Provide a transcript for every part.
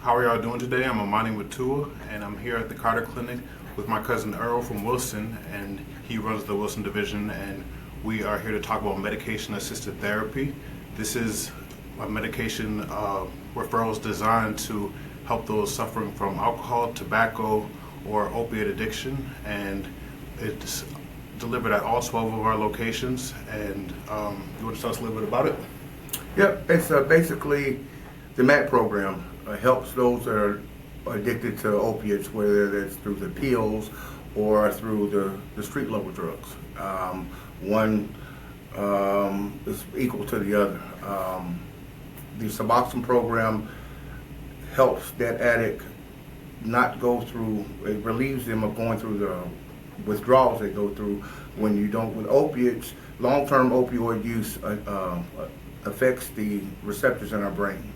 How are y'all doing today? I'm Amani Matua, and I'm here at the Carter Clinic with my cousin Earl from Wilson, and he runs the Wilson division, and we are here to talk about medication-assisted therapy. This is a medication referrals designed to help those suffering from alcohol, tobacco, or opiate addiction, and it's delivered at all 12 of our locations. And you want to tell us a little bit about it? Yep, it's basically the MAT program helps those that are addicted to opiates, whether it's through the pills or through the street level drugs. One is equal to the other. The Suboxone program helps that addict not go through, it relieves them of going through the withdrawals they go through when you don't, with opiates. Long-term opioid use affects the receptors in our brain,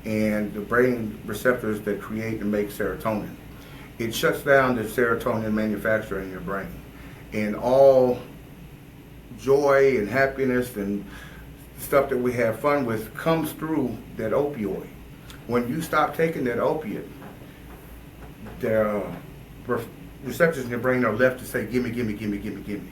and the brain receptors that create and make serotonin. It shuts down the serotonin manufacturer in your brain, and all joy and happiness and stuff that we have fun with comes through that opioid. When you stop taking that opiate, the receptors in your brain are left to say, gimme, gimme, gimme, gimme, gimme.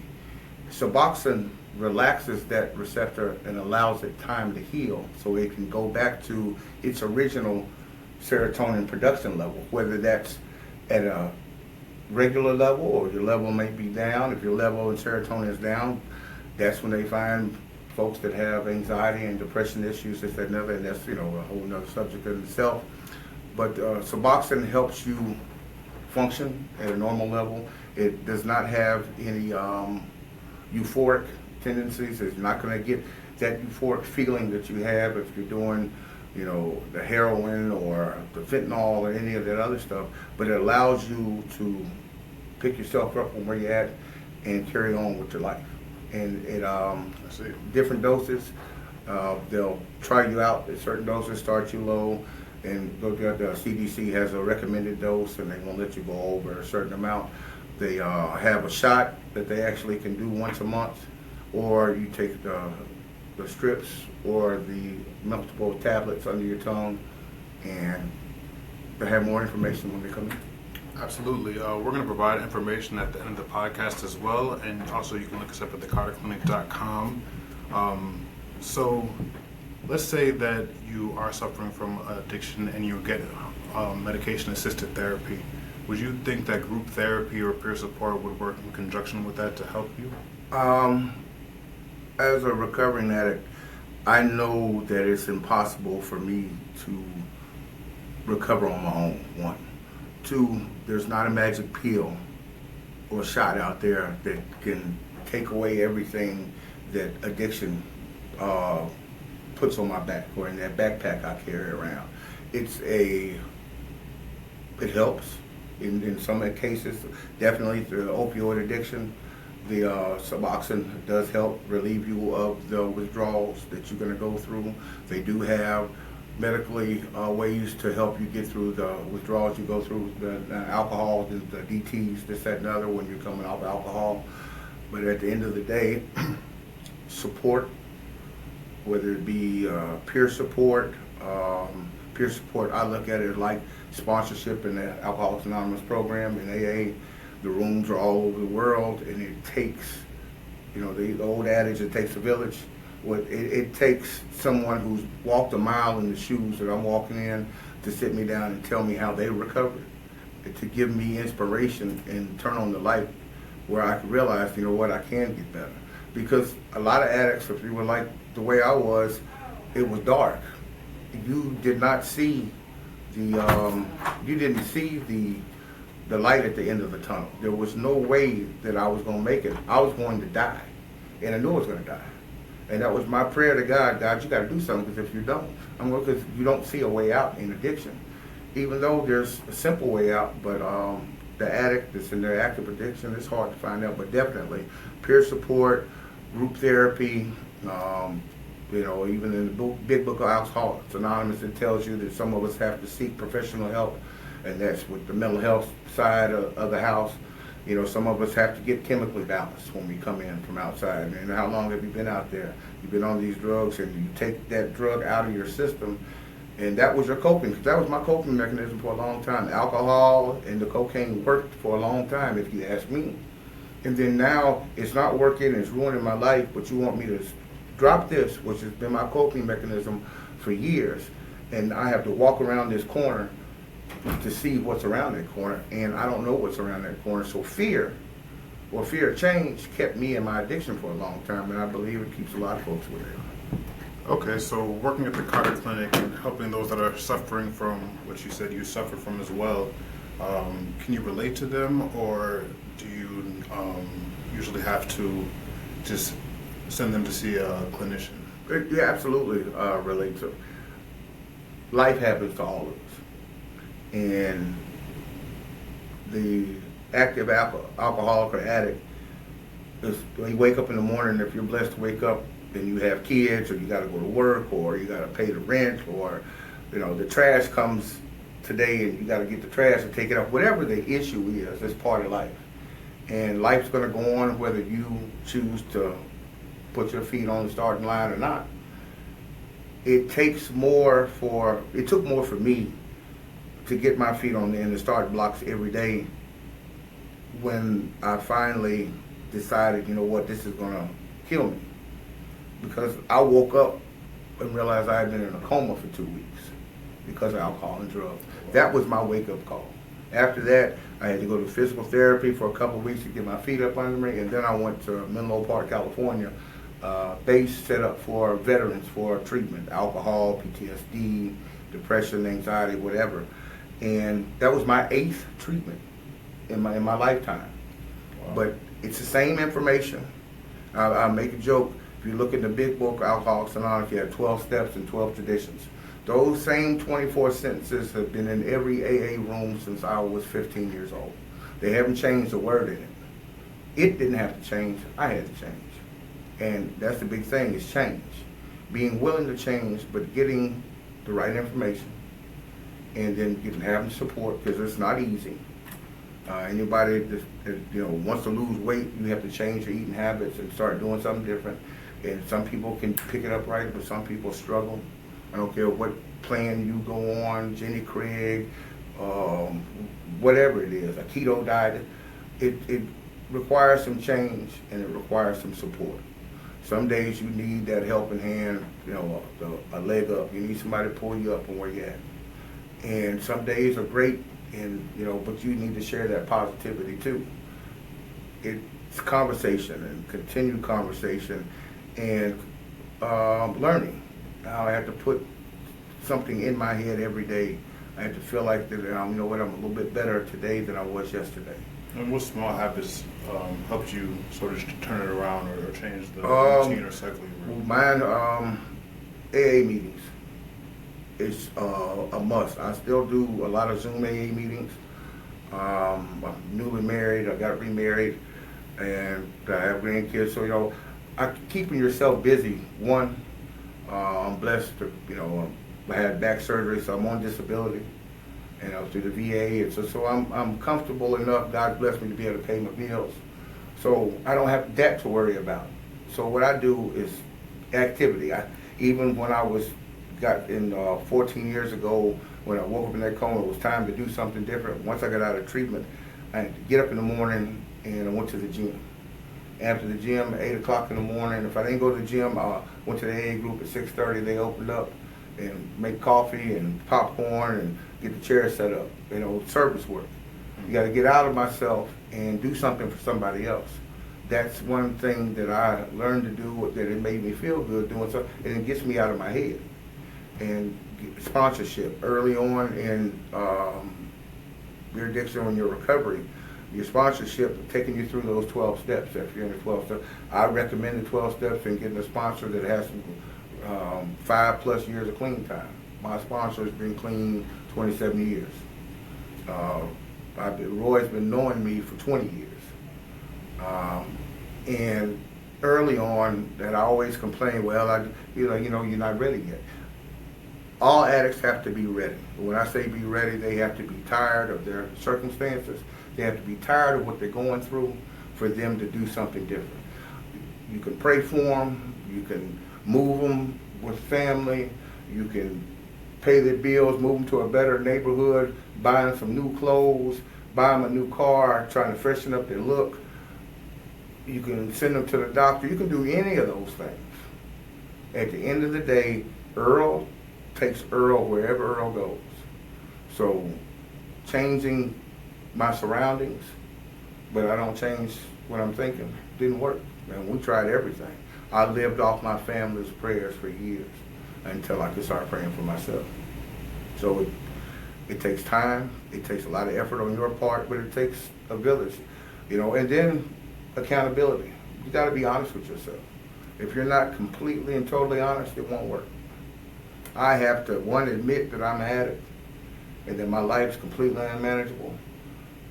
Suboxone relaxes that receptor and allows it time to heal so it can go back to its original serotonin production level, whether that's at a regular level or your level may be down. If your level in serotonin is down, that's when they find folks that have anxiety and depression issues, this, that, and other, and that's, a whole nother subject in itself. But Suboxone helps you function at a normal level. It does not have any euphoric tendencies. It's not going to get that euphoric feeling that you have if you're doing, the heroin or the fentanyl or any of that other stuff. But it allows you to pick yourself up from where you're at and carry on with your life. And it different doses. They'll try you out at certain doses, start you low, and go to the CDC has a recommended dose, and they won't let you go over a certain amount. They have a shot that they actually can do once a month, or you take the strips or the multiple tablets under your tongue, and they have more information when they come in. Absolutely. We're going to provide information at the end of the podcast as well, and also you can look us up at thecarterclinic.com. So let's say that you are suffering from addiction and you get medication-assisted therapy. Would you think that group therapy or peer support would work in conjunction with that to help you? As a recovering addict, I know that it's impossible for me to recover on my own, one. Two, there's not a magic pill or shot out there that can take away everything that addiction puts on my back or in that backpack I carry around. It helps in some cases. Definitely the opioid addiction, the Suboxone does help relieve you of the withdrawals that you're going to go through. They do have medically ways to help you get through the withdrawals you go through, the alcohol, the DTs, this, that, and other when you're coming off alcohol. But at the end of the day, support, whether it be peer support, I look at it like sponsorship in the Alcoholics Anonymous program in AA. The rooms are all over the world, and it takes, the old adage, it takes a village. It takes someone who's walked a mile in the shoes that I'm walking in to sit me down and tell me how they recovered, to give me inspiration and turn on the light where I can realize, I can get better. Because a lot of addicts, if you were like the way I was, it was dark. You did not see the light at the end of the tunnel. There was no way that I was going to make it. I was going to die, and I knew I was going to die. And that was my prayer to God. God, you got to do something, because if you don't, because you don't see a way out in addiction. Even though there's a simple way out, but the addict that's in their active addiction, it's hard to find out. But definitely, peer support, group therapy, even in the big book of Alcoholics Anonymous, it tells you that some of us have to seek professional help, and that's with the mental health side of the house. Some of us have to get chemically balanced when we come in from outside. And how long have you been out there? You've been on these drugs, and you take that drug out of your system, And that was your coping, because that was my coping mechanism for a long time. Alcohol and the cocaine worked for a long time, if you ask me. And then now it's not working, it's ruining my life, but you want me to drop this, which has been my coping mechanism for years. And I have to walk around this corner to see what's around that corner, and I don't know what's around that corner. So fear of change kept me in my addiction for a long time, and I believe it keeps a lot of folks with it. Okay, so working at the Carter Clinic and helping those that are suffering from what you said you suffer from as well, can you relate to them, or do you usually have to just send them to see a clinician? Yeah, absolutely relate to. Life happens to all of us, and the active alcoholic or addict is, when you wake up in the morning, if you're blessed to wake up and you have kids, or you got to go to work, or you got to pay the rent, or the trash comes today and you got to get the trash and take it up, whatever the issue is, it's part of life. And life's going to go on whether you choose to put your feet on the starting line or not. It took more for me to get my feet in the start blocks every day when I finally decided, you know what, this is going to kill me. Because I woke up and realized I had been in a coma for 2 weeks because of alcohol and drugs. That was my wake-up call. After that, I had to go to physical therapy for a couple of weeks to get my feet up under me, and then I went to Menlo Park, California, base set up for veterans for treatment, alcohol, PTSD, depression, anxiety, whatever. And that was my 8th treatment in my lifetime. Wow. But it's the same information. I make a joke. If you look in the big book, Alcoholics Anonymous, you have 12 steps and 12 traditions. Those same 24 sentences have been in every AA room since I was 15 years old. They haven't changed a word in it. It didn't have to change. I had to change. And that's the big thing, is change. Being willing to change, but getting the right information, and then having support, because it's not easy. Anybody that wants to lose weight, you have to change your eating habits and start doing something different. And some people can pick it up right, but some people struggle. I don't care what plan you go on, Jenny Craig, whatever it is, a keto diet, it requires some change, and it requires some support. Some days you need that helping hand, a leg up. You need somebody to pull you up from where you're at. And some days are great, and but you need to share that positivity too. It's conversation and continued conversation and learning. Now I have to put something in my head every day. I have to feel like that. I'm a little bit better today than I was yesterday. And what small habits helped you sort of turn it around or change the routine or cycle you were in? Mine, AA meetings is a must. I still do a lot of Zoom AA meetings. I'm newly married. I got remarried, and I have grandkids. So keeping yourself busy. One, I'm blessed to I had back surgery, so I'm on disability. Through the VA, and so I'm comfortable enough. God blessed me to be able to pay my bills, so I don't have debt to worry about. So what I do is activity. Even when I got in 14 years ago, when I woke up in that coma, it was time to do something different. Once I got out of treatment, I had to get up in the morning, and I went to the gym. After the gym, at 8 o'clock in the morning, if I didn't go to the gym, I went to the AA group at 6:30. They opened up and make coffee and popcorn and get the chair set up, service work. You got to get out of myself and do something for somebody else. That's one thing that I learned to do, that it made me feel good doing something, and it gets me out of my head. And sponsorship early on in your addiction or your recovery, your sponsorship taking you through those 12 steps. If you're in the 12 steps, I recommend the 12 steps and getting a sponsor that has 5+ years of clean time. My sponsor has been clean 27 years. Roy's been knowing me for 20 years. And early on, that I always complained, well, you're not ready yet. All addicts have to be ready. When I say be ready, they have to be tired of their circumstances. They have to be tired of what they're going through for them to do something different. You can pray for them. You can move them with family. You can pay their bills, move them to a better neighborhood, buy them some new clothes, buy them a new car, trying to freshen up their look. You can send them to the doctor. You can do any of those things. At the end of the day, Earl takes Earl wherever Earl goes. So changing my surroundings, but I don't change what I'm thinking, didn't work. Man, we tried everything. I lived off my family's prayers for years until I could start praying for myself. So it takes time, it takes a lot of effort on your part, but it takes a village, and then accountability. You got to be honest with yourself. If you're not completely and totally honest, it won't work. I have to, one, admit that I'm an addict and that my life's completely unmanageable,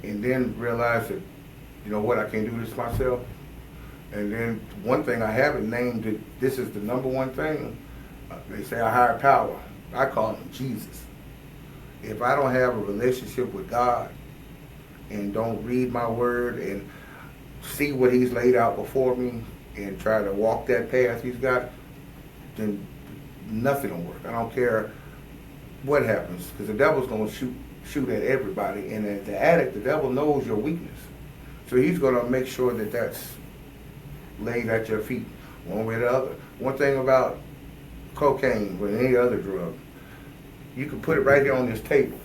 and then realize that, I can't do this myself. And then one thing I haven't named, it, this is the number one thing, they say a higher power. I call him Jesus. If I don't have a relationship with God and don't read my word and see what he's laid out before me and try to walk that path he's got, then nothing will work. I don't care what happens, because the devil's going to shoot at everybody. And as the addict, the devil knows your weakness. So he's going to make sure that that's laid at your feet one way or the other. One thing about cocaine or any other drug, you can put it right here on this table.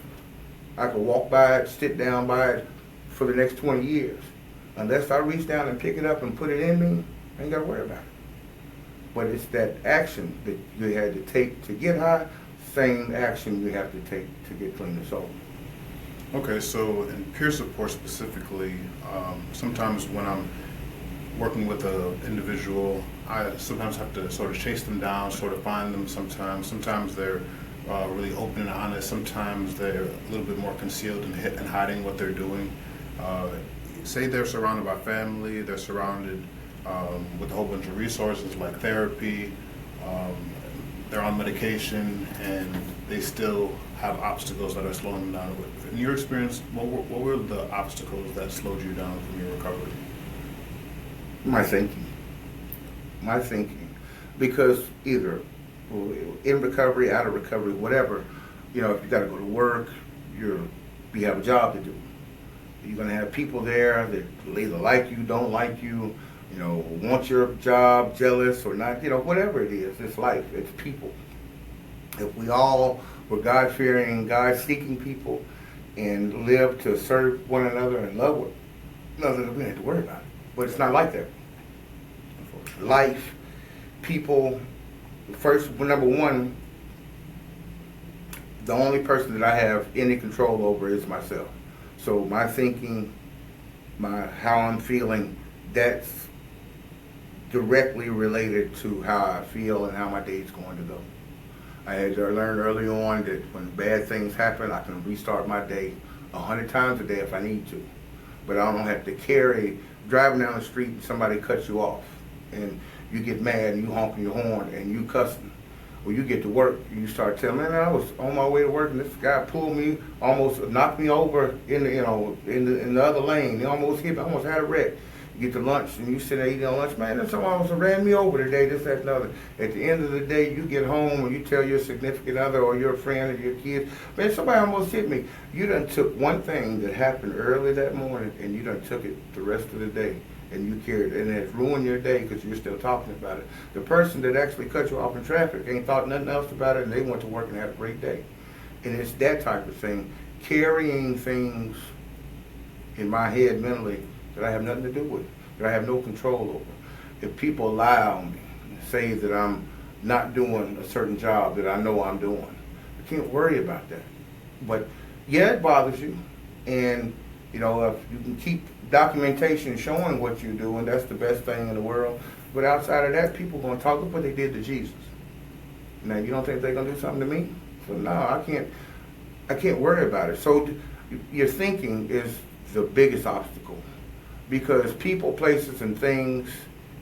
I could walk by it, sit down by it for the next 20 years. Unless I reach down and pick it up and put it in me, I ain't got to worry about it. But it's that action that you had to take to get high, same action you have to take to get clean and sober. Okay, so in peer support specifically, sometimes when I'm working with an individual, I sometimes have to sort of chase them down, sort of find them sometimes. Sometimes they're really open and honest. Sometimes they're a little bit more concealed and hiding what they're doing. Say they're surrounded by family, they're surrounded with a whole bunch of resources like therapy, they're on medication, and they still have obstacles that are slowing them down. In your experience, what were the obstacles that slowed you down from your recovery? My thinking. Because either in recovery, out of recovery, whatever, if you got to go to work, you have a job to do. You're going to have people there that either like you, don't like you, want your job, jealous or not, whatever it is. It's life. It's people. If we all were God-fearing, God-seeking people and live to serve one another and love one another, we don't have to worry about it. But it's not like that. Life, people, first, number one, the only person that I have any control over is myself. So my thinking, how I'm feeling, that's directly related to how I feel and how my day's going to go. I had to learn early on that when bad things happen, I can restart my day 100 times a day if I need to. But I don't have to carry, driving down the street and somebody cuts you off and you get mad and you honking your horn and you cussing. When you get to work, you start telling, man, I was on my way to work and this guy pulled me, almost knocked me over in the other lane. He almost hit me, almost had a wreck. You get to lunch and you sit there eating on lunch, man, someone almost ran me over today, this, that, and other. At the end of the day, you get home and you tell your significant other or your friend or your kids, man, somebody almost hit me. You done took one thing that happened early that morning and you done took it the rest of the day. And you carried it, and it's ruined your day because you're still talking about it. The person that actually cut you off in traffic ain't thought nothing else about it, and they went to work and had a great day. And it's that type of thing, carrying things in my head mentally that I have nothing to do with, that I have no control over. If people lie on me and say that I'm not doing a certain job that I know I'm doing, I can't worry about that. But yeah, it bothers you, and if you can keep documentation showing what you're doing, that's the best thing in the world. But outside of that, people are going to talk about what they did to Jesus. Now, you don't think they're going to do something to me? So no, I can't worry about it. So your thinking is the biggest obstacle, because people, places, and things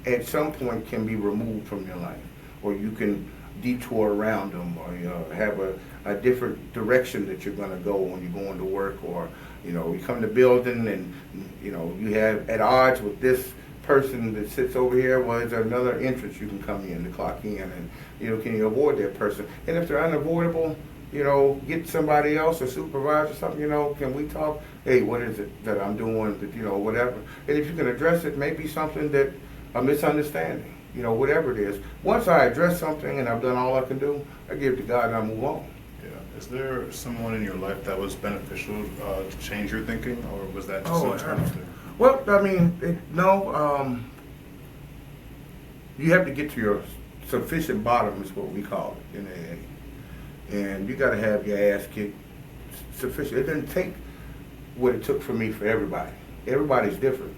at some point can be removed from your life, or you can detour around them, or have a different direction that you're going to go when you're going to work, or you come to the building and you have at odds with this person that sits over here. Well, there's another entrance you can come in to clock in, and can you avoid that person? And if they're unavoidable, get somebody else, a supervisor or something, can we talk? Hey, what is it that I'm doing, that, whatever. And if you can address it, maybe something that, a misunderstanding, whatever it is. Once I address something and I've done all I can do, I give it to God and I move on. Yeah. Is there someone in your life that was beneficial to change your thinking, or was that just internal thing? Well, I mean, you have to get to your sufficient bottom is what we call it in AA. And you got to have your ass kicked sufficient. It didn't take what it took for me for everybody. Everybody's different.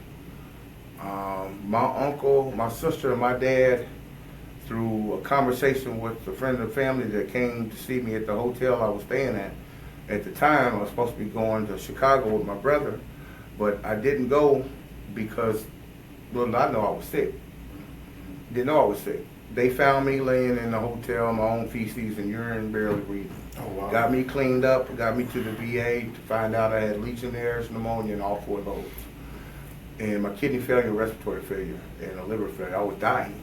My uncle, my sister, and my dad, through a conversation with a friend of the family that came to see me at the hotel I was staying at the time, I was supposed to be going to Chicago with my brother, but I didn't go because, little did I know I was sick. Didn't know I was sick. They found me laying in the hotel, my own feces and urine, barely breathing. Oh, wow. Got me cleaned up, got me to the VA to find out I had Legionnaires, pneumonia, and all 4 loads. And my kidney failure, respiratory failure, and a liver failure. I was dying.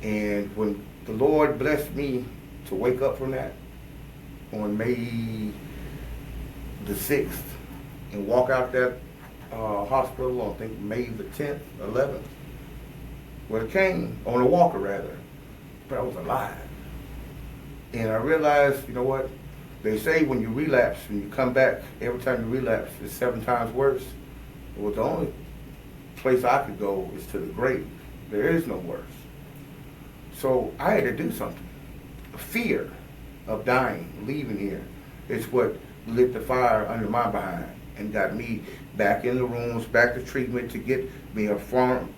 And when the Lord blessed me to wake up from that on May the 6th and walk out that hospital on, I think, May the 10th, 11th, well, it came on a walker rather, but I was alive. And I realized, you know what? They say when you relapse and you come back, every time you relapse, it's 7 times worse. Well, the only place I could go is to the grave. There is no worse. So I had to do something. Fear of dying, leaving here, is what lit the fire under my behind and got me back in the rooms, back to treatment, to get me a firm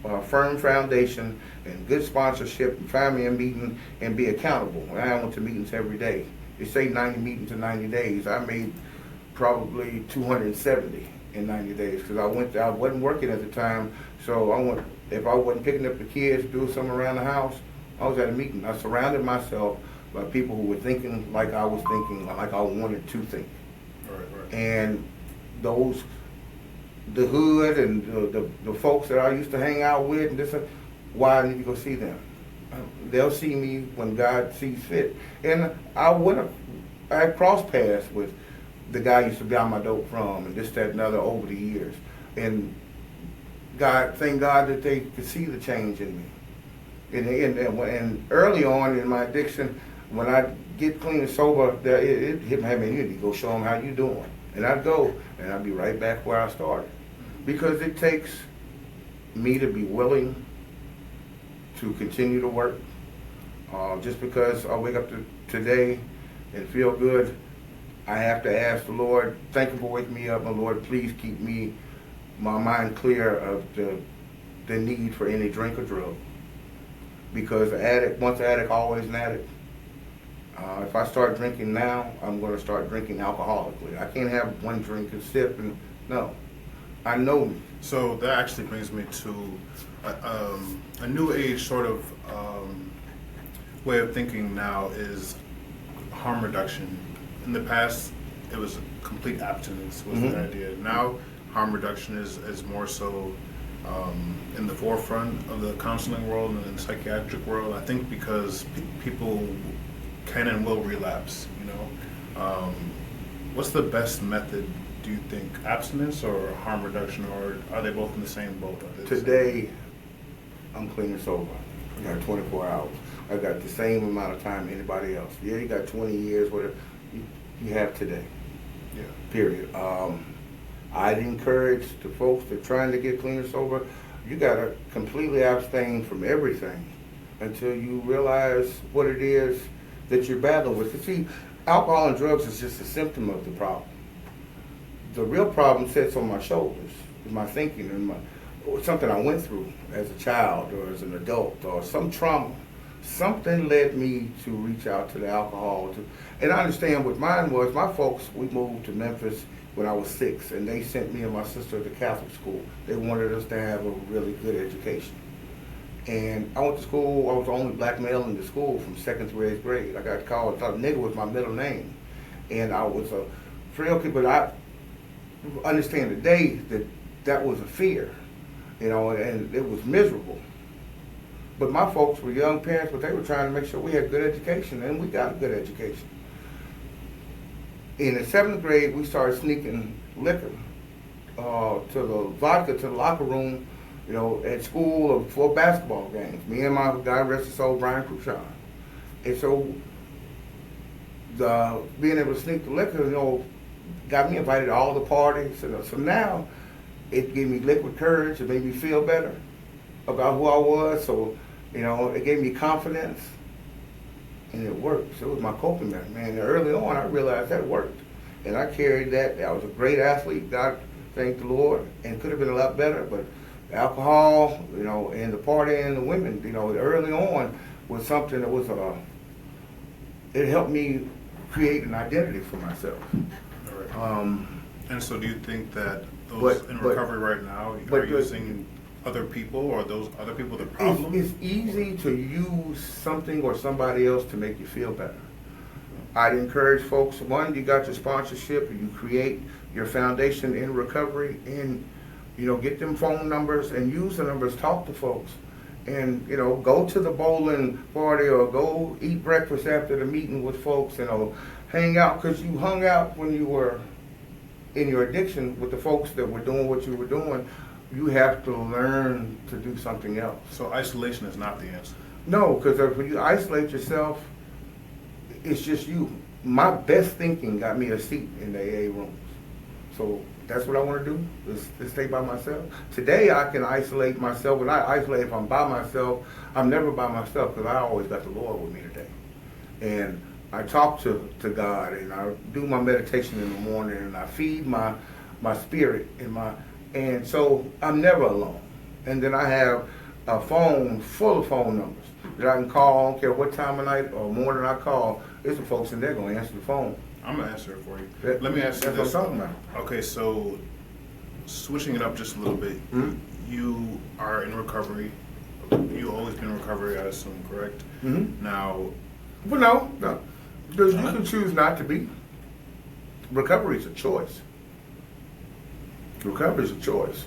foundation and good sponsorship, and find me a meeting and be accountable. And I went to meetings every day. They say 90 meetings in 90 days. I made probably 270 in 90 days because I wasn't working at the time, so if I wasn't picking up the kids, doing something around the house, I was at a meeting. I surrounded myself by people who were thinking like I was thinking, like I wanted to think. Right. And the hood and the folks that I used to hang out with, and this, why I need to go see them. They'll see me when God sees fit. And I crossed paths with the guy I used to buy my dope from, and this, that, and other over the years. And thank God that they could see the change in me. And early on in my addiction, when I get clean and sober, it hit me, you need to go show them how you doing. And I'd go, and I'd be right back where I started. Because it takes me to be willing to continue to work. Just because I wake up today and feel good, I have to ask the Lord, thank you for waking me up, and Lord, please keep my mind clear of the need for any drink or drug. Because once an addict, always an addict. If I start drinking now, I'm going to start drinking alcoholically. I can't have one drink and sip, and no. I know me. So that actually brings me to a new age sort of way of thinking now is harm reduction. In the past, it was complete abstinence was the idea. Now, harm reduction is more so in the forefront of the counseling world and in the psychiatric world. I think because people can and will relapse, What's the best method, do you think? Abstinence or harm reduction, or are they both in the same boat? Today, I'm clean and sober. I got 24 hours. I got the same amount of time anybody else. Yeah, you got 20 years, whatever you have today. Yeah. Period. I'd encourage the folks that are trying to get clean and sober, you got to completely abstain from everything until you realize what it is that you're battling with. See, alcohol and drugs is just a symptom of the problem. The real problem sits on my shoulders, is my thinking and something I went through as a child or as an adult or some trauma. Something led me to reach out to the alcohol. And I understand what mine was. My folks, we moved to Memphis when I was 6, and they sent me and my sister to Catholic school. They wanted us to have a really good education. And I went to school, I was the only black male in the school from 2nd through 8th grade. I got called, I thought nigga was my middle name. And I was a frail kid, but I understand today that was a fear, and it was miserable. But my folks were young parents, but they were trying to make sure we had good education, and we got a good education. In the 7th grade, we started sneaking liquor to the vodka to the locker room, at school or before basketball games. Me and my guy, rest his soul, Brian Cruchon. And so, being able to sneak the liquor, got me invited to all the parties. So now, it gave me liquid courage. It made me feel better about who I was. So, it gave me confidence, and it worked. So it was my coping mechanism. And early on, I realized that worked, and I carried that. I was a great athlete. God, thank the Lord, and could have been a lot better, but alcohol, and the party and the women, early on was something that was it helped me create an identity for myself. All right. And so do you think that those in recovery right now are using other people, or those other people the problem? It's easy to use something or somebody else to make you feel better. I'd encourage folks, one, you got your sponsorship, you create your foundation in recovery, and get them phone numbers and use the numbers, talk to folks, and go to the bowling party or go eat breakfast after the meeting with folks, hang out, because you hung out when you were in your addiction with the folks that were doing what you were doing. You have to learn to do something else. So isolation is not the answer? No, because when you isolate yourself, it's just you. My best thinking got me a seat in the AA rooms. So that's what I want to do, is stay by myself. Today I can isolate myself. When I isolate, if I'm by myself, I'm never by myself, because I always got the Lord with me today. And I talk to God, and I do my meditation in the morning, and I feed my spirit and so I'm never alone. And then I have a phone full of phone numbers that I can call. I don't care what time of night or morning I call. There's some folks in there going to answer the phone. I'm going to answer it for you. Let me ask you this. That's what I'm talking about. Okay, so switching it up just a little bit, you are in recovery. You've always been in recovery, I assume, correct? Mm-hmm. Now... Well, no. Because you can choose not to be. Recovery is a choice. Recovery is a choice.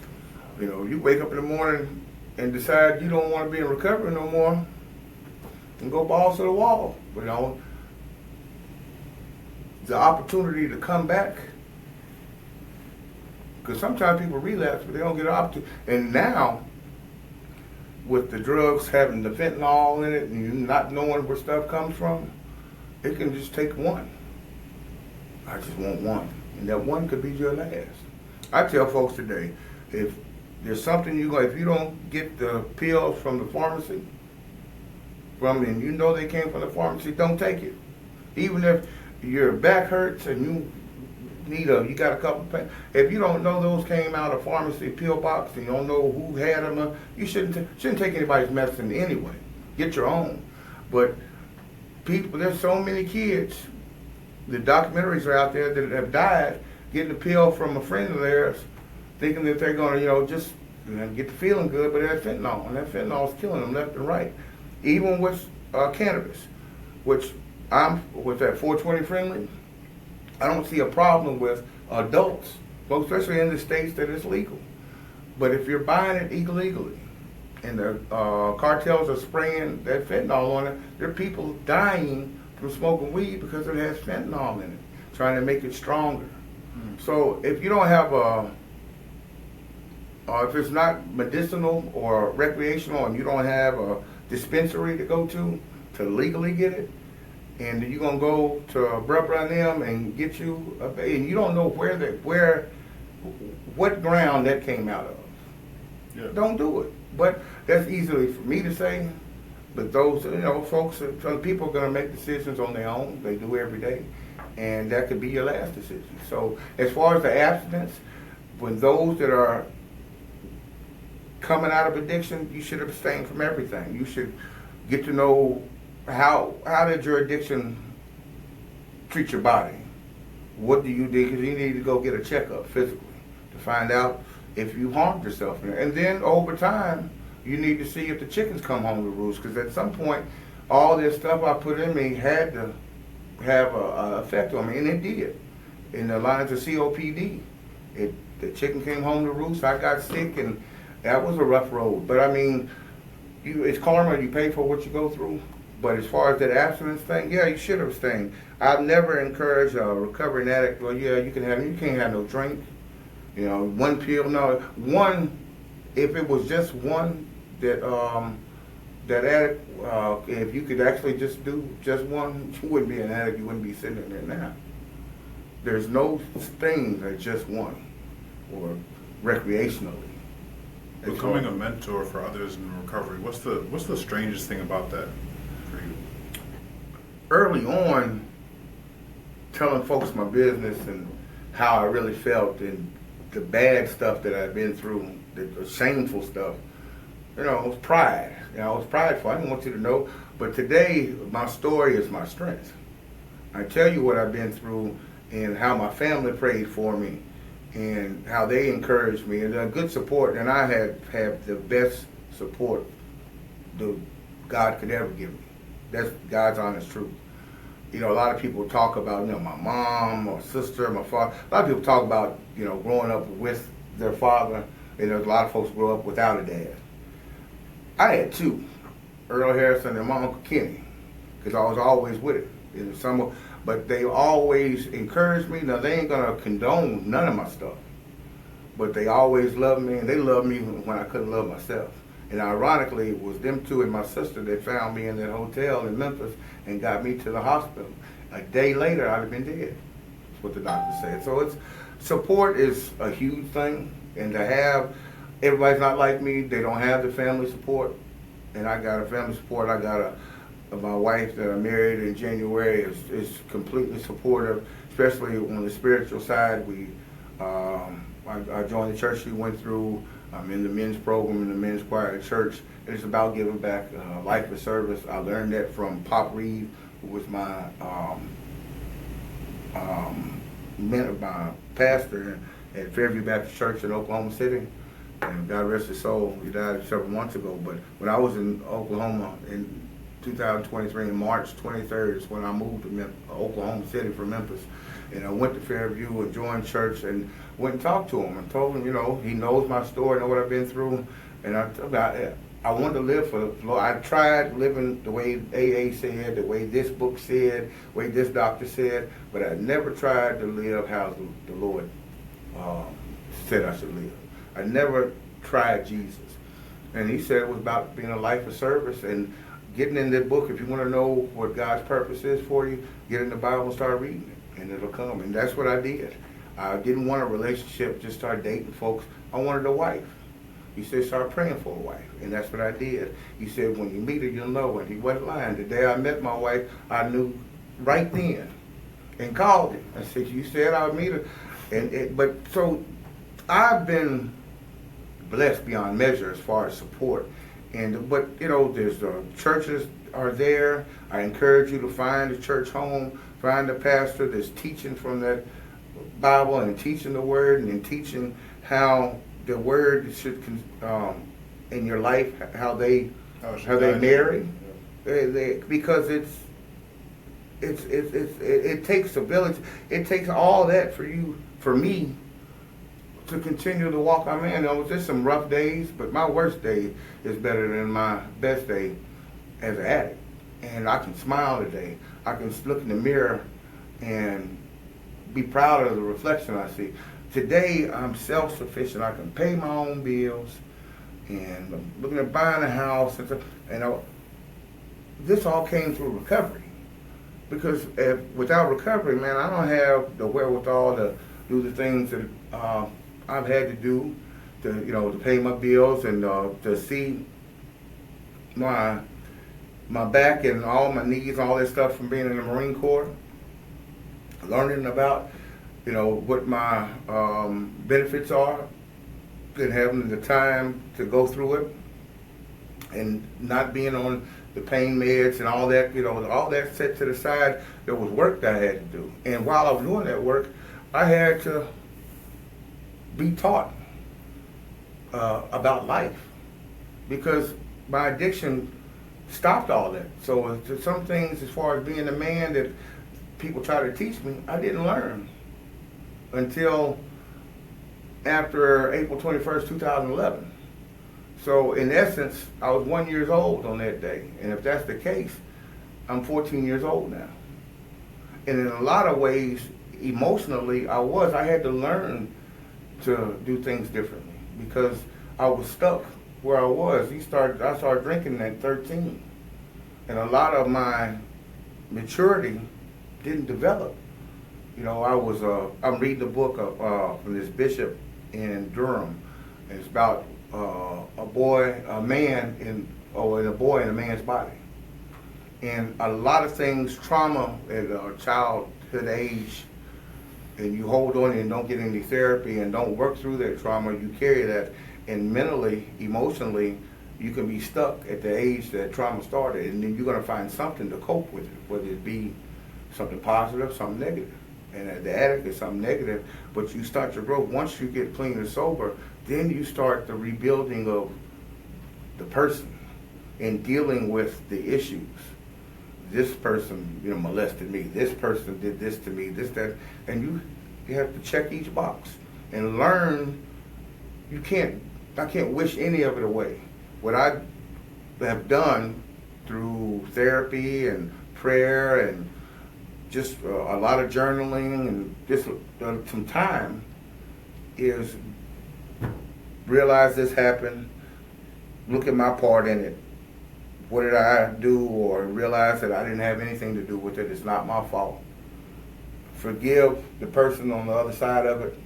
You wake up in the morning and decide you don't want to be in recovery no more, and go balls to the wall. The opportunity to come back, because sometimes people relapse, but they don't get an opportunity. And now, with the drugs having the fentanyl in it, and you not knowing where stuff comes from, it can just take one. I just want one, and that one could be your last. I tell folks today, if there's something if you don't get the pills from the pharmacy, and they came from the pharmacy, don't take it. Even if your back hurts and you got a couple of pain, if you don't know those came out of pharmacy pill box and you don't know who had them, you shouldn't take anybody's medicine anyway. Get your own. But there's so many kids, the documentaries are out there that have died getting a pill from a friend of theirs, thinking that they're going to, just get the feeling good, but that's fentanyl, and that fentanyl is killing them left and right. Even with cannabis, which I'm with that 420 friendly, I don't see a problem with adults, especially in the states that it's legal. But if you're buying it illegally, and the cartels are spraying that fentanyl on it, there are people dying from smoking weed because it has fentanyl in it, trying to make it stronger. So if you don't have if it's not medicinal or recreational, and you don't have a dispensary to go to legally get it, and you're gonna go to Bruh and them and get you and you don't know what ground that came out of. Yeah. Don't do it. But that's easily for me to say. But those folks, some people are gonna make decisions on their own. They do every day. And that could be your last decision. So as far as the abstinence, when those that are coming out of addiction, you should abstain from everything. You should get to know how did your addiction treat your body? What do you do? Because you need to go get a checkup physically to find out if you harmed yourself. And then over time, you need to see if the chickens come home to roost. Because at some point, all this stuff I put in me had to have an effect on me, and it did. In the lines of COPD, the chicken came home to roost. I got sick, and that was a rough road. But I mean, it's karma. You pay for what you go through. But as far as that abstinence thing, yeah, you should abstain. I've never encouraged a recovering addict. Well, yeah, you can't have no drink. One pill. No, one. If it was just one that addict, if you could actually just do just one, you wouldn't be an addict. You wouldn't be sitting in there now. There's no thing that just one, or recreationally. Becoming a mentor for others in recovery. What's the strangest thing about that for you? Early on, telling folks my business and how I really felt and the bad stuff that I've been through, the shameful stuff, it was pride. I was prideful. I didn't want you to know. But today, my story is my strength. I tell you what I've been through and how my family prayed for me and how they encouraged me and a good support. And I have the best support that God could ever give me. That's God's honest truth. A lot of people talk about, my mom or sister, my father. A lot of people talk about, growing up with their father. And there's a lot of folks grow up without a dad. I had two, Earl Harrison and my Uncle Kenny, because I was always with it. But they always encouraged me. Now, they ain't going to condone none of my stuff. But they always loved me, and they loved me when I couldn't love myself. And ironically, it was them two and my sister that found me in that hotel in Memphis and got me to the hospital. A day later, I'd have been dead. That's what the doctor said. So support is a huge thing. And to have, everybody's not like me. They don't have the family support. And I got a family support. I got my wife that I married in January is completely supportive, especially on the spiritual side. I joined the church we went through. I'm in the men's program in the men's choir at church. It's about giving back, life of service. I learned that from Pop Reed, who was my my pastor at Fairview Baptist Church in Oklahoma City. And God rest his soul, he died several months ago. But when I was in Oklahoma in 2023, in March 23rd, is when I moved to Oklahoma City from Memphis. And I went to Fairview and joined church and went and talked to him and told him, he knows my story, know what I've been through. And I wanted to live for the Lord. I tried living the way AA said, the way this book said, the way this doctor said, but I never tried to live how the Lord said I should live. I never tried Jesus. And he said it was about being a life of service and getting in that book. If you want to know what God's purpose is for you, get in the Bible and start reading it, and it'll come. And that's what I did. I didn't want a relationship, just start dating folks. I wanted a wife. He said, start praying for a wife. And that's what I did. He said, when you meet her, you'll know. And he wasn't lying. The day I met my wife, I knew right then and called him. I said, you said I would meet her. So I've been blessed beyond measure as far as support. But there's churches are there. I encourage you to find a church home, find a pastor that's teaching from that Bible and teaching the Word and then teaching how the Word should in your life, how they marry, because it takes a village. It takes all that for me to continue to walk on. Man, there was just some rough days, but my worst day is better than my best day as an addict. And I can smile today. I can look in the mirror and be proud of the reflection I see. Today, I'm self-sufficient. I can pay my own bills, and I'm looking at buying a house. This all came through recovery. Because without recovery, man, I don't have the wherewithal to do the things that I've had to do to pay my bills and to see my back and all my knees, all that stuff from being in the Marine Corps, learning about what my benefits are, and having the time to go through it, and not being on the pain meds and all that, all that set to the side. There was work that I had to do, and while I was doing that work, I had to be taught about life, because my addiction stopped all that. So some things as far as being a man that people try to teach me, I didn't learn until after April 21st, 2011. So in essence, I was 1 year old on that day. And if that's the case, I'm 14 years old now. And in a lot of ways, emotionally, I had to learn to do things differently because I was stuck where I was. I started drinking at 13. And a lot of my maturity didn't develop. I'm reading a book from this bishop in Durham. And it's about a boy in a man's body. And a lot of things, trauma at childhood age, and you hold on and don't get any therapy and don't work through that trauma, you carry that, and mentally, emotionally, you can be stuck at the age that trauma started, and then you're going to find something to cope with it, whether it be something positive, something negative. And the addict is something negative, but you start your growth. Once you get clean and sober, then you start the rebuilding of the person and dealing with the issues. This person, molested me. This person did this to me, this, that. And you have to check each box and learn. I can't wish any of it away. What I have done through therapy and prayer and just a lot of journaling and just some time is realize this happened, look at my part in it. What did I do? Or realize that I didn't have anything to do with it. It's not my fault. Forgive the person on the other side of it,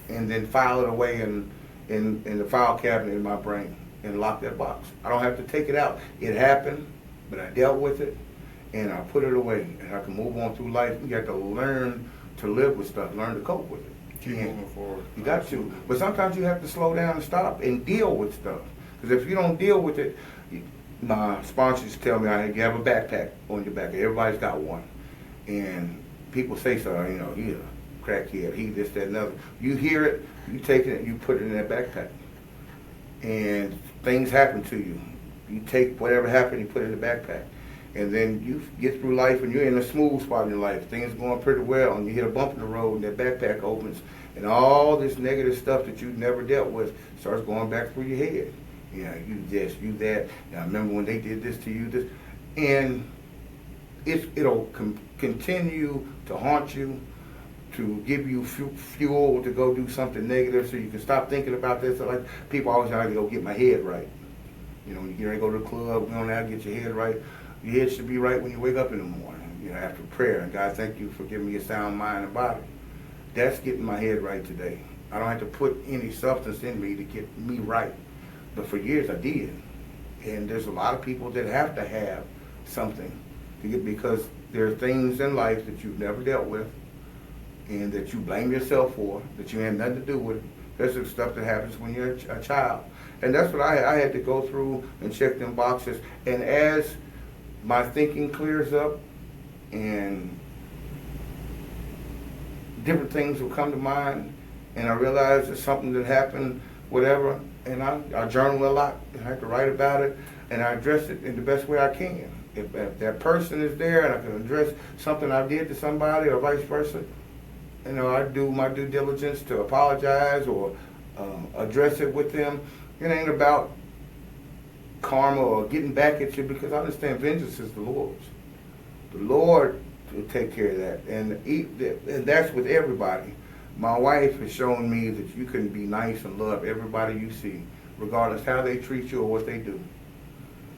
and then file it away in the file cabinet in my brain and lock that box. I don't have to take it out. It happened, but I dealt with it, and I put it away, and I can move on through life. You have to learn to live with stuff, learn to cope with it. Keep moving forward. You got to. But sometimes you have to slow down and stop and deal with stuff. Because if you don't deal with it, my sponsors tell me you have a backpack on your back. Everybody's got one. And people say so, he a crackhead, he this, that, and other. You hear it, you take it, you put it in that backpack. And things happen to you. You take whatever happened, you put it in the backpack. And then you get through life and you're in a smooth spot in your life. Things are going pretty well, and you hit a bump in the road and that backpack opens, and all this negative stuff that you've never dealt with starts going back through your head. You this, you that. I remember when they did this to you, this. And it'll continue to haunt you, to give you fuel to go do something negative so you can stop thinking about this. So like people always try to go get my head right. When you get ready to go to the club, go now get your head right. Your head should be right when you wake up in the morning, after prayer. And God, thank you for giving me a sound mind and body. That's getting my head right today. I don't have to put any substance in me to get me right. But for years I did. And there's a lot of people that have to have something to get, because there are things in life that you've never dealt with and that you blame yourself for, that you had nothing to do with. That's the stuff that happens when you're a child. And that's what I had to go through and check them boxes. And as my thinking clears up and different things will come to mind, and I realize it's something that happened, whatever, and I journal a lot, and I have to write about it, and I address it in the best way I can. If that person is there and I can address something I did to somebody or vice versa, I do my due diligence to apologize or address it with them. It ain't about karma or getting back at you, because I understand vengeance is the Lord's. The Lord will take care of that, and that's with everybody. My wife has shown me that you can be nice and love everybody you see, regardless how they treat you or what they do.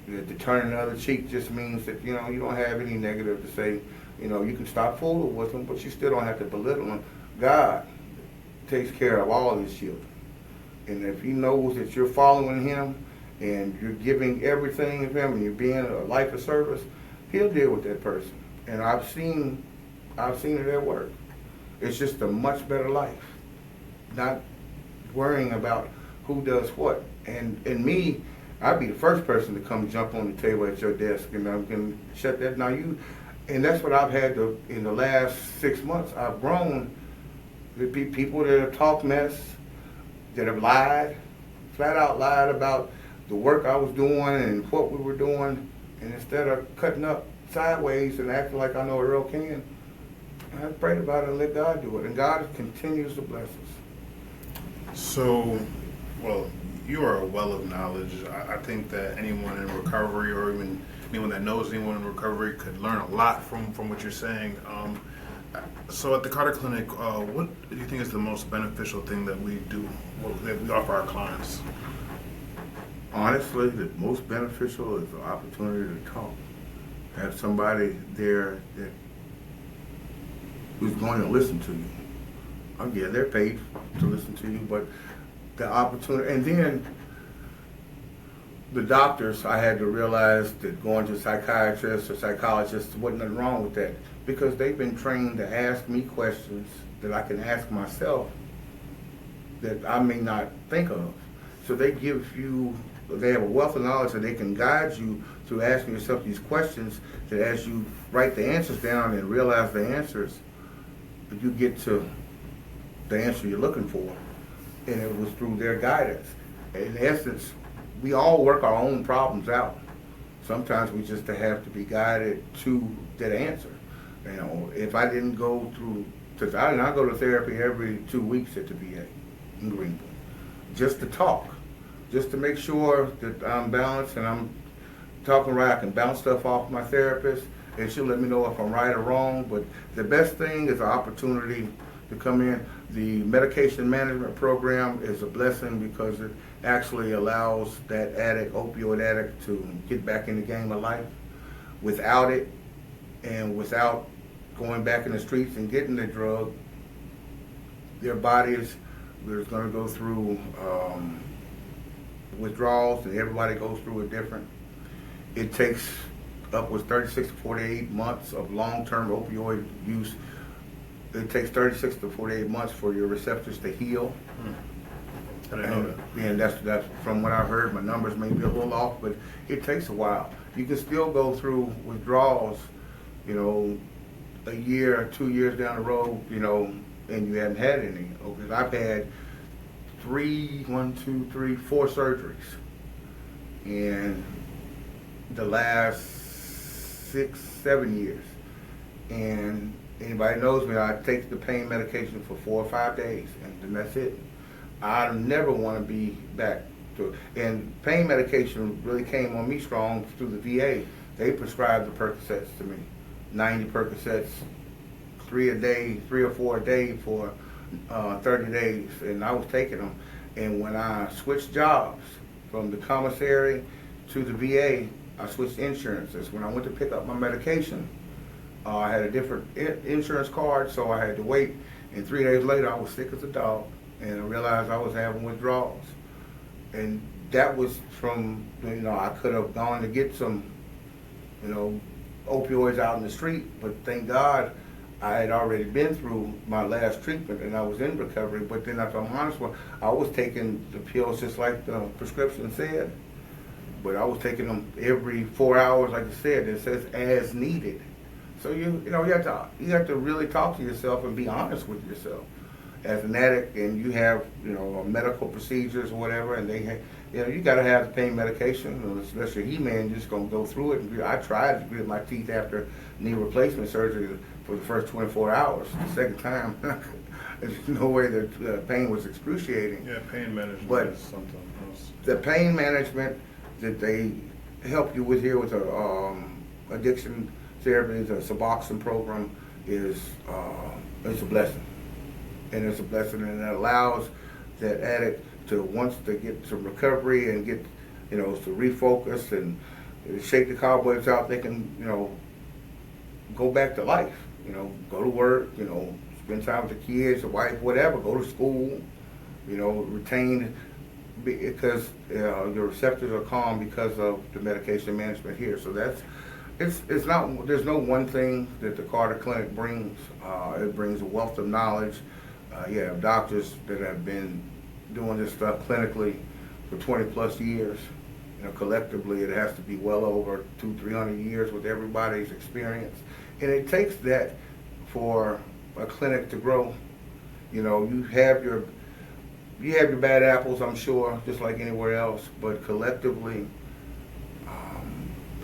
To turn the other cheek just means that you don't have any negative to say. You can stop fooling with them, but you still don't have to belittle them. God takes care of all his children, and if he knows that you're following him and you're giving everything of him and you're being a life of service, he'll deal with that person. And I've seen it at work. It's just a much better life, not worrying about who does what. And me, I'd be the first person to come jump on the table at your desk, and I'm going to shut that down. And that's what I've had in the last 6 months. I've grown to be people that have talked mess, that have lied, flat out lied about the work I was doing and what we were doing. And instead of cutting up sideways and acting like I know Earl can, I prayed about it and let God do it. And God continues to bless us. So, you are a well of knowledge. I think that anyone in recovery or even anyone that knows anyone in recovery could learn a lot from what you're saying. So at the Carter Clinic, what do you think is the most beneficial thing that we do, that we offer our clients? Honestly, the most beneficial is the opportunity to talk. Have somebody there that who's going to listen to you. Oh yeah, they're paid to listen to you, but the opportunity, and then the doctors, I had to realize that going to psychiatrists or psychologists wasn't nothing wrong with that, because they've been trained to ask me questions that I can ask myself that I may not think of. So they have a wealth of knowledge that they can guide you through asking yourself these questions, that as you write the answers down and realize the answers, you get to the answer you're looking for. And it was through their guidance. In essence, we all work our own problems out. Sometimes we just have to be guided to that answer. You know, if I didn't go through, because I go to therapy every 2 weeks at the VA in Greenville, just to talk, just to make sure that I'm balanced and I'm talking right. I can bounce stuff off my therapist, and she'll let me know if I'm right or wrong. But the best thing is the opportunity to come in. The medication management program is a blessing because it actually allows that opioid addict, to get back in the game of life. Without it, and without going back in the streets and getting the drug, their bodies are going to go through withdrawals, and everybody goes through it different. It takes upwards 36 to 48 months of long-term opioid use. It takes 36 to 48 months for your receptors to heal. I didn't know that. And that's from what I heard. My numbers may be a little off, but it takes a while. You can still go through withdrawals, you know, a year or 2 years down the road, you know, and you haven't had any. Because I've had 4 surgeries in the last 6, 7 years. And anybody knows me, I take the pain medication for 4 or 5 days, and then that's it. I never want to be back to it. And pain medication really came on me strong through the VA. They prescribed the Percocets to me. 90 Percocets, 3 or 4 a day for 30 days, and I was taking them. And when I switched jobs from the commissary to the VA, I switched insurances. When I went to pick up my medication, I had a different insurance card, so I had to wait. And 3 days later, I was sick as a dog, and I realized I was having withdrawals. And that was from, you know, I could have gone to get some, you know, opioids out in the street, but thank God I had already been through my last treatment and I was in recovery. But then, if I'm honest, I was taking the pills just like the prescription said, but I was taking them every 4 hours, like you said. It says as needed. So you have to really talk to yourself and be honest with yourself. As an addict, and you have, you know, medical procedures or whatever, and they have, you know, you got to have the pain medication. Unless you're He-Man, you're just gonna go through it. And I tried to grit my teeth after knee replacement surgery for the first 24 hours. The second time, there's no way that the pain was excruciating. Yeah, pain management But is something else. the pain management that they help you with here with the addiction therapy, the Suboxone program, is it's a blessing. And it's a blessing, and it allows that addict to, once they get some recovery and get, you know, to refocus and shake the cobwebs out, they can, you know, go back to life. You know, go to work, you know, spend time with the kids, the wife, whatever, go to school, you know, retain, because your receptors are calm because of the medication management here. So that's, it's not, there's no one thing that the Carter Clinic brings. It brings a wealth of knowledge. You have doctors that have been doing this stuff clinically for 20 plus years. You know, collectively it has to be well over 200-300 years with everybody's experience. And it takes that for a clinic to grow. You know, you have your bad apples, I'm sure, just like anywhere else, but collectively,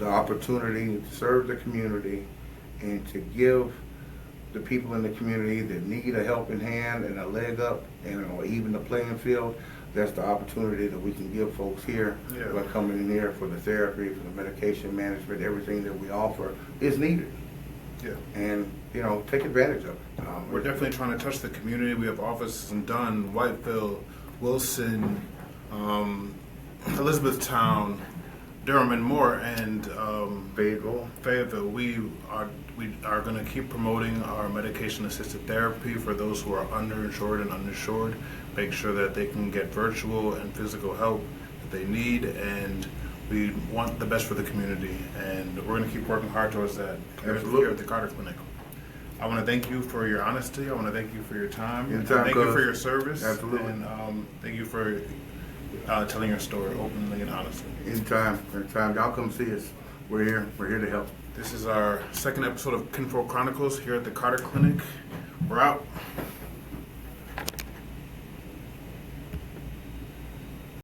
the opportunity to serve the community and to give the people in the community that need a helping hand and a leg up and even the playing field, that's the opportunity that we can give folks here Yeah. by coming in here for the therapy, for the medication management. Everything that we offer is needed. Yeah. And, take advantage of it. We're definitely trying to touch the community. We have offices in Dunn, Whiteville, Wilson, Elizabethtown, Durham, and more. And Fayetteville. We are going to keep promoting our medication-assisted therapy for those who are underinsured and uninsured. Make sure that they can get virtual and physical help that they need, and we want the best for the community. And we're going to keep working hard towards that here at the Carter Clinic. I want to thank you for your honesty. I want to thank you for your time. Thank you for your service. Absolutely. And thank you for telling your story openly and honestly. Anytime. Y'all come see us. We're here. We're here to help. This is our second episode of Kinfolk Chronicles here at the Carter Clinic. We're out.